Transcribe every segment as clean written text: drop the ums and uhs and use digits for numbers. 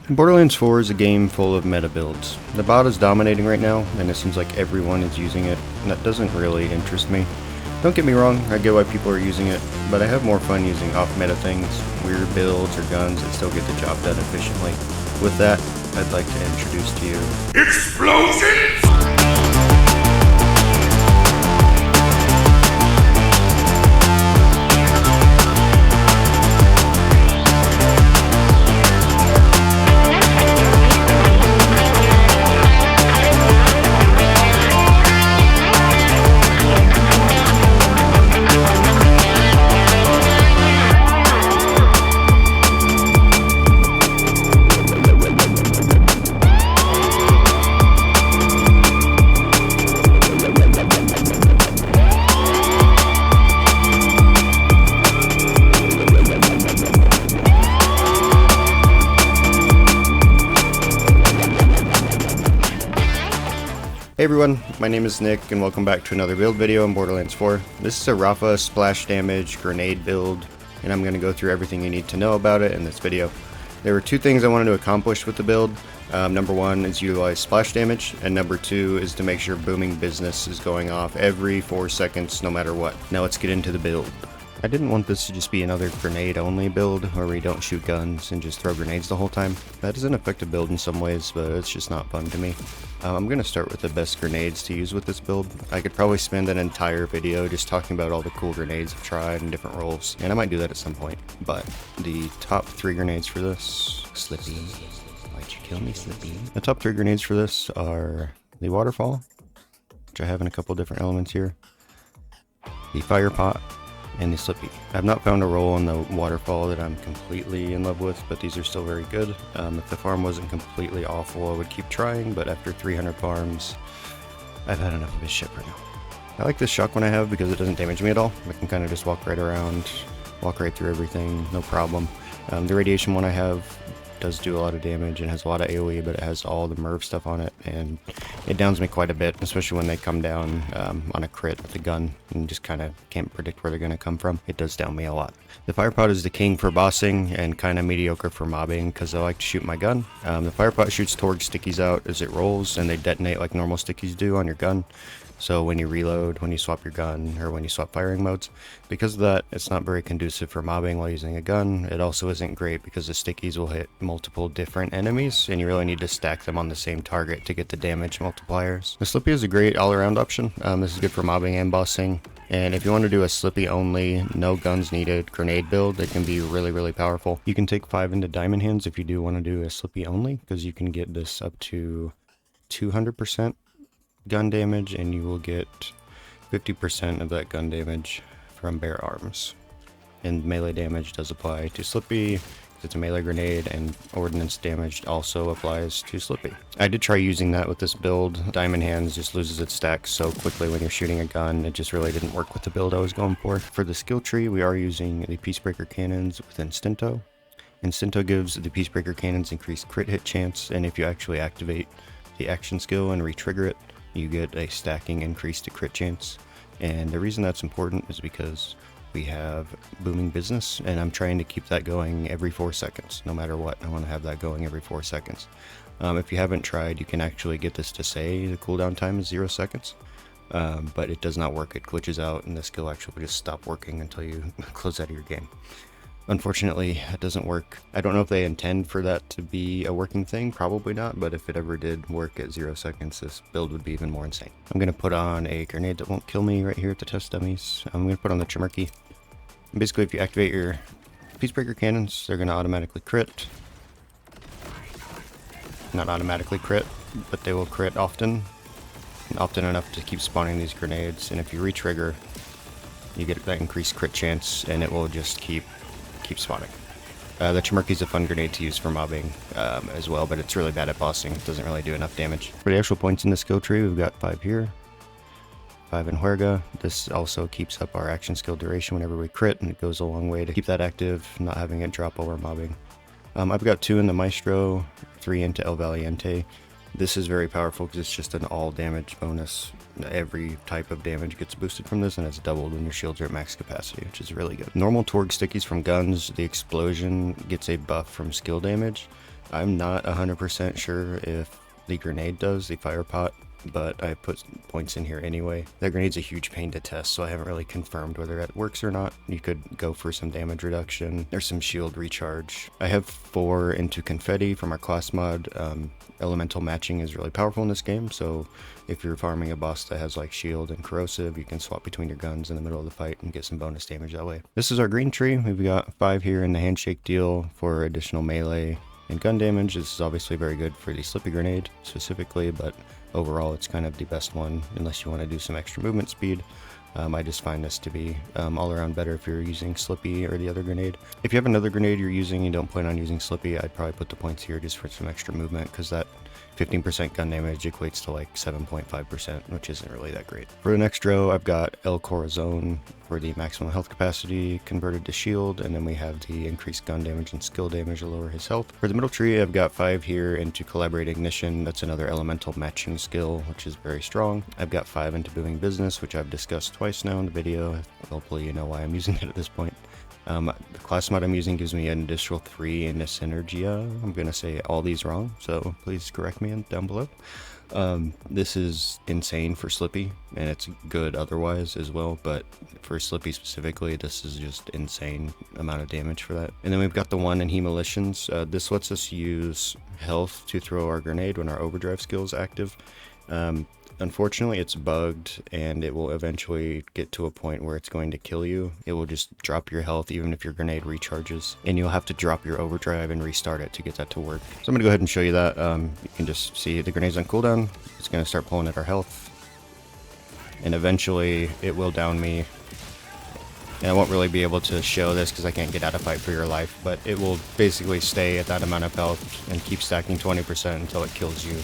Borderlands 4 is a game full of meta builds. The bot is dominating right now, and it seems like everyone is using it, and that doesn't really interest me. Don't get me wrong, I get why people are using it, but I have more fun using off-meta things, weird builds or guns that still get the job done efficiently. With that, I'd like to introduce to you... Explosions! Hey everyone, my name is Nick and welcome back to another build video on Borderlands 4. This is a Rafa splash damage grenade build, and I'm going to go through everything you need to know about it in this video. There were two things I wanted to accomplish with the build. Number one is utilize splash damage, and number two is to make sure booming business is going off every 4 seconds no matter what. Now let's get into the build. I didn't want this to just be another grenade only build where we don't shoot guns and just throw grenades the whole time. That is an effective build in some ways, but it's just not fun to me. I'm going to start with the best grenades to use with this build. I could probably spend an entire video just talking about all the cool grenades I've tried and different roles, and I might do that at some point. But the top 3 grenades for this... Slippy. Why'd you kill me, Slippy? The top 3 grenades for this are the Waterfall, which I have in a couple different elements here, the Firepot, and the Slippy. I've not found a role in the Waterfall that I'm completely in love with, but these are still very good. If the farm wasn't completely awful, I would keep trying, but after 300 farms, I've had enough of this shit right now. I like this shotgun I have because it doesn't damage me at all. I can kind of just walk right around, walk right through everything, no problem. The radiation one I have does do a lot of damage and has a lot of AoE, but it has all the Merv stuff on it, and it downs me quite a bit, especially when they come down on a crit with the gun and just kind of can't predict where they're going to come from. It does down me a lot. The Firepot is the king for bossing and kind of mediocre for mobbing because I like to shoot my gun. The Firepot shoots Torgue stickies out as it rolls, and they detonate like normal stickies do on your gun. So when you reload, when you swap your gun, or when you swap firing modes, because of that, it's not very conducive for mobbing while using a gun. It also isn't great because the stickies will hit multiple different enemies, and you really need to stack them on the same target to get the damage multipliers. The Slippy is a great all-around option. This is good for mobbing and bossing. And if you want to do a Slippy only, no guns needed grenade build, it can be really powerful. You can take 5 into diamond hands if you do want to do a Slippy only, because you can get this up to 200% gun damage, and you will get 50% of that gun damage from bare arms. And melee damage does apply to Slippy, it's a melee grenade, and ordnance damage also applies to Slippy. I did try using that with this build. Diamond Hands just loses its stack so quickly when you're shooting a gun. It just really didn't work with the build I was going for. For the skill tree, we are using the Peacebreaker Cannons with Instinto. Instinto gives the Peacebreaker Cannons increased crit hit chance, and if you actually activate the action skill and re-trigger it, you get a stacking increase to crit chance. And the reason that's important is because we have booming business, and I'm trying to keep that going every 4 seconds. No matter what, I want to have that going every 4 seconds. If you haven't tried, you can actually get this to say the cooldown time is 0 seconds. But it does not work. It glitches out, and the skill actually will just stop working until you close out of your game. Unfortunately, it doesn't work. I don't know if they intend for that to be a working thing, probably not, but if it ever did work at 0 seconds, this build would be even more insane. I'm going to put on a grenade that won't kill me right here at the test dummies. I'm going to put on the Chimurky. Basically, if you activate your Peacebreaker Cannons, they're going to automatically crit. Not automatically crit, but they will crit often enough to keep spawning these grenades, and if you re-trigger, you get that increased crit chance, and it will just keep spawning. The Chimurky is a fun grenade to use for mobbing as well, but it's really bad at bossing. It doesn't really do enough damage. For the actual points in the skill tree, we've got 5 here, 5 in Huerga. This also keeps up our action skill duration whenever we crit, and it goes a long way to keep that active, not having it drop while we're mobbing. I've got 2 in the Maestro, 3 into El Valiente. This is very powerful because it's just an all damage bonus. Every type of damage gets boosted from this, and it's doubled when your shields are at max capacity, which is really good. Normal Torgue stickies from guns, the explosion gets a buff from skill damage. I'm not 100% sure if the grenade does, the Firepot, but I put points in here anyway. That grenade's a huge pain to test, so I haven't really confirmed whether that works or not. You could go for some damage reduction. There's some shield recharge. I have 4 into confetti from our class mod. Elemental matching is really powerful in this game, so if you're farming a boss that has like shield and corrosive, you can swap between your guns in the middle of the fight and get some bonus damage that way. This is our green tree. We've got 5 here in the handshake deal for additional melee and gun damage. This is obviously very good for the Slippy grenade specifically, but overall it's kind of the best one unless you want to do some extra movement speed. I just find this to be all around better if you're using Slippy or the other grenade. If you have another grenade you're using and you don't plan on using Slippy, I'd probably put the points here just for some extra movement, because that 15% gun damage equates to like 7.5%, which isn't really that great. For the next row, I've got El Corazon for the maximum health capacity converted to shield, and then we have the increased gun damage and skill damage to lower his health. For the middle tree, I've got 5 here into Collaborate Ignition. That's another elemental matching skill, which is very strong. I've got 5 into Booming Business, which I've discussed twice now in the video. Hopefully you know why I'm using it at this point. The class mod I'm using gives me an additional 3 into synergia. I'm going to say all these wrong, so please correct me down below. This is insane for Slippy, and it's good otherwise as well, but for Slippy specifically, this is just insane amount of damage for that. And then we've got the 1 in Hemolitions. This lets us use health to throw our grenade when our overdrive skill is active. Unfortunately, it's bugged, and it will eventually get to a point where it's going to kill you. It will just drop your health even if your grenade recharges, and you'll have to drop your overdrive and restart it to get that to work. So I'm going to go ahead and show you that. You can just see the grenade's on cooldown. It's going to start pulling at our health, and eventually it will down me. And I won't really be able to show this because I can't get out of Fight for Your Life, but it will basically stay at that amount of health and keep stacking 20% until it kills you,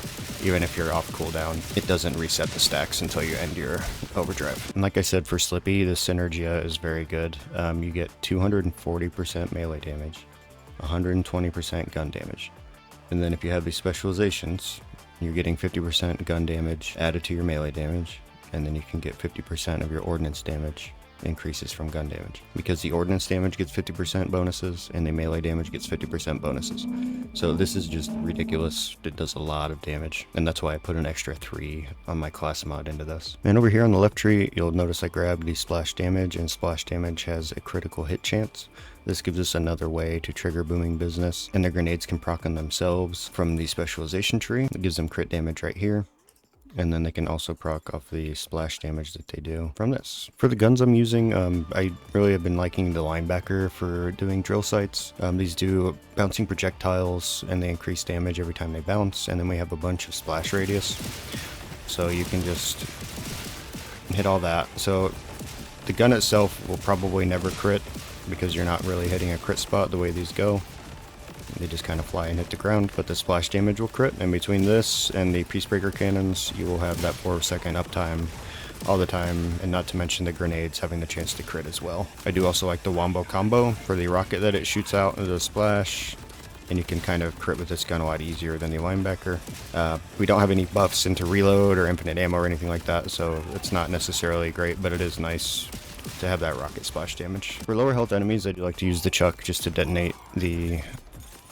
even if you're off cooldown. It doesn't reset the stacks until you end your overdrive. And like I said, for Slippy, the synergia is very good. You get 240% melee damage, 120% gun damage. And then if you have these specializations, you're getting 50% gun damage added to your melee damage, and then you can get 50% of your ordnance damage increases from gun damage, because the ordnance damage gets 50% bonuses and the melee damage gets 50% bonuses. So this is just ridiculous. It does a lot of damage, and that's why I put an extra 3 on my class mod into this. And over here on the left tree, you'll notice I grabbed the splash damage, and splash damage has a critical hit chance. This gives us another way to trigger Booming Business, and the grenades can proc on themselves from the specialization tree. It gives them crit damage right here. And then they can also proc off the splash damage that they do from this. For the guns I'm using, I really have been liking the linebacker for doing drill sites. These do bouncing projectiles, and they increase damage every time they bounce. And then we have a bunch of splash radius, so you can just hit all that. So the gun itself will probably never crit, because you're not really hitting a crit spot the way these go. They just kind of fly and hit the ground, but the splash damage will crit, and between this and the Peacebreaker cannons, you will have that 4-second uptime all the time, and not to mention the grenades having the chance to crit as well. I do also like the Wombo combo for the rocket that it shoots out into the splash, and you can kind of crit with this gun a lot easier than the linebacker. We don't have any buffs into reload or infinite ammo or anything like that, so it's not necessarily great, but it is nice to have that rocket splash damage. For lower health enemies, I do like to use the chuck just to detonate the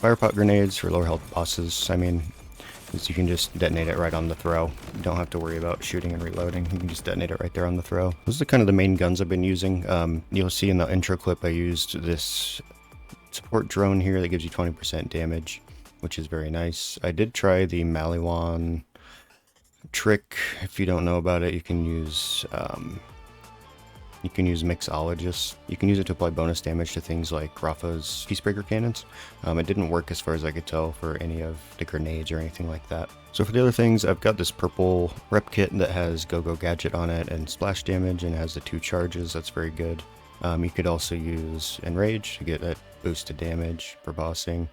Firepot grenades. For lower health bosses, I mean, you can just detonate it right on the throw. You don't have to worry about shooting and reloading. You can just detonate it right there on the throw. Those are kind of the main guns I've been using. You'll see in the intro clip I used this support drone here that gives you 20% damage, which is very nice. I did try the Maliwan trick. If you don't know about it, you can use Mixologist. You can use it to apply bonus damage to things like Rafa's Peacebreaker cannons. It didn't work as far as I could tell for any of the grenades or anything like that. So for the other things, I've got this purple rep kit that has Go-Go Gadget on it and splash damage, and has the 2 charges. That's very good. You could also use Enrage to get that boost to damage for bossing.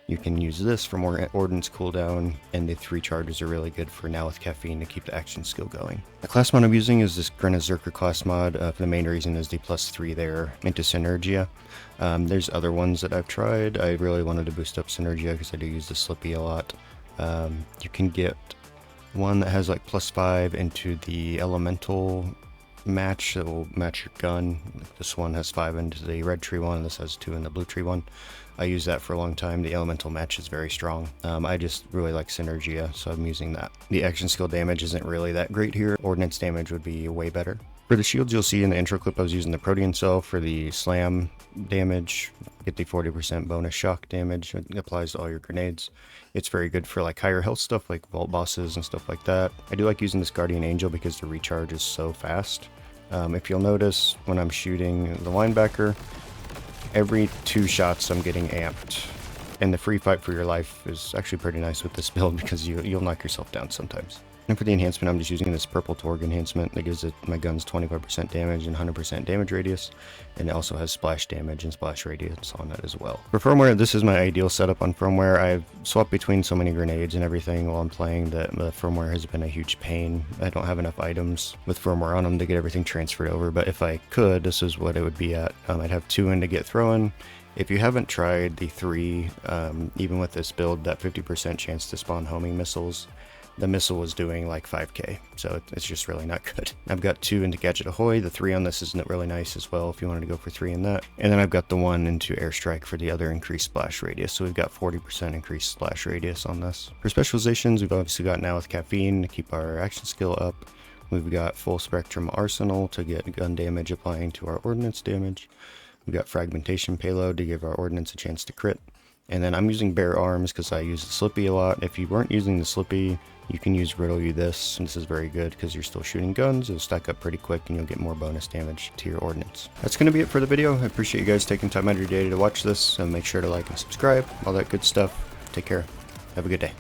You can use this for more ordnance cooldown, and the 3 charges are really good for Now with Caffeine to keep the action skill going. The class mod I'm using is this Grenazerker class mod. The main reason is the +3 there into Synergia. There's other ones that I've tried. I really wanted to boost up Synergia because I do use the Slippy a lot. You can get one that has like +5 into the Elemental match that will match your gun. This one has 5 into the red tree one, and this has 2 in the blue tree one. I used that for a long time. The elemental match is very strong. I just really like synergia, so I'm using that. The action skill damage isn't really that great here. Ordnance damage would be way better. For the shields, you'll see in the intro clip I was using the protean cell for the slam damage. Get the 40% bonus shock damage. It applies to all your grenades. It's very good for like higher health stuff like vault bosses and stuff like that. I do like using this guardian angel because the recharge is so fast. If you'll notice when I'm shooting the linebacker, every 2 shots I'm getting amped. And the free fight for your life is actually pretty nice with this build because you'll knock yourself down sometimes. And for the enhancement, I'm just using this purple Torgue enhancement that gives my guns 25% damage and 100% damage radius. And it also has splash damage and splash radius on it as well. For firmware, this is my ideal setup on firmware. I've swapped between so many grenades and everything while I'm playing that the firmware has been a huge pain. I don't have enough items with firmware on them to get everything transferred over, but if I could, this is what it would be at. I'd have 2 in to get throwing. If you haven't tried the 3, even with this build, that 50% chance to spawn homing missiles, the missile was doing like 5k, so it's just really not good. I've got 2 into Gadget Ahoy. The 3 on this isn't really nice as well if you wanted to go for 3 in that. And then I've got the 1 into Airstrike for the other increased splash radius, so we've got 40% increased splash radius on this. For specializations, we've obviously got now with caffeine to keep our action skill up. We've got full spectrum arsenal to get gun damage applying to our ordnance damage. We've got fragmentation payload to give our ordnance a chance to crit. And then I'm using bare arms because I use the Slippy a lot. If you weren't using the Slippy, you can use Riddle You This, and this is very good because you're still shooting guns. It'll stack up pretty quick and you'll get more bonus damage to your ordnance. That's going to be it for the video. I appreciate you guys taking time out of your day to watch this, and make sure to like and subscribe, all that good stuff. Take care. Have a good day.